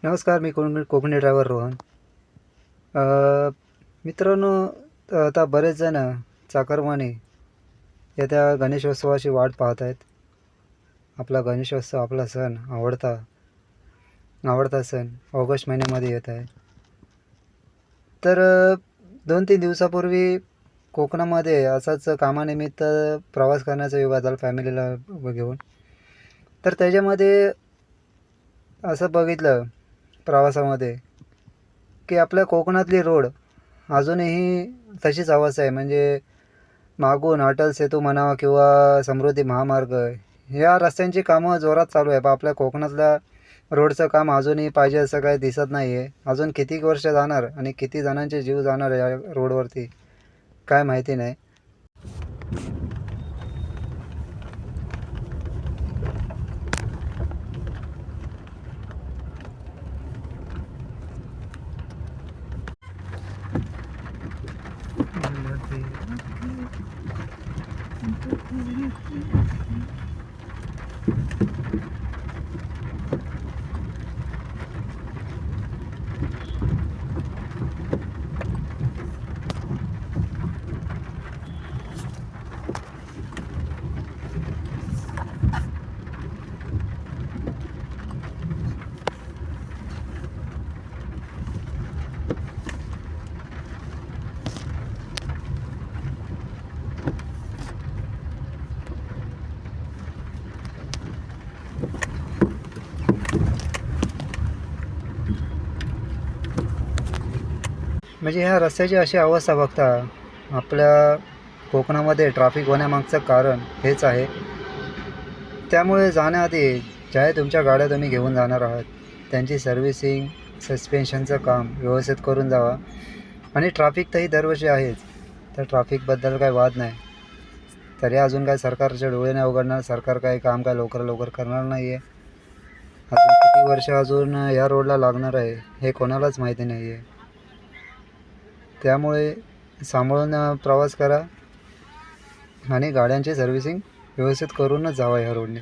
नमस्कार. मी कोकणी ड्रायव्हर रोहन. अ, मित्रांनो, आता बरेच जण चाकरमानी येत्या गणेशोत्सवाची वाट पाहत आहेत. आपला गणेशोत्सव, आपला सण, आवडता आवडता सण ऑगस्ट महिन्यामध्ये येत आहे. तर 2-3 दिवसापूर्वी कोकणामध्ये असाच कामानिमित्त प्रवास करण्याचा योग आला फॅमिलीला घेऊन. तर त्याच्यामध्ये असं बघितलं प्रवासामध्ये, की आपल्या कोकणातली रोड अजूनही तशीच अवस्था आहे. म्हणजे मागून अटल सेतू म्हणावा किंवा समृद्धी महामार्ग, या रस्त्यांची कामं जोरात चालू आहे. पण आपल्या कोकणातल्या रोडचं काम अजूनही पाहिजे असं काही दिसत नाही आहे. अजून किती वर्ष जाणार आणि किती जणांचे जीव जाणार या रोडवरती, काय माहिती नाही. म्हणजे ह्या रस्त्याची अशी अवस्था बघता, आपल्या कोकणामध्ये ट्रॅफिक होण्यामागचं कारण हेच आहे. त्यामुळे जाण्याआधी ज्या तुमच्या गाड्या तुम्ही घेऊन जाणार आहात, त्यांची सर्व्हिसिंग, सस्पेन्शनचं काम व्यवस्थित करून जावा. आणि ट्रॅफिक तर ही दरवर्षी आहेच, तर ट्रॅफिकबद्दल काही वाद नाही. तरी अजून काय सरकारच्या डोळे नाही उघडणार. सरकार काही काम काय लवकर लवकर करणार नाही आहे. अजून किती वर्ष अजून या रोडला लागणार आहे हे कोणालाच माहिती नाही आहे. त्यामुळे सांभाळून प्रवास करा आणि गाड्यांची सर्व्हिसिंग व्यवस्थित करूनच जावा ह्या रोडने.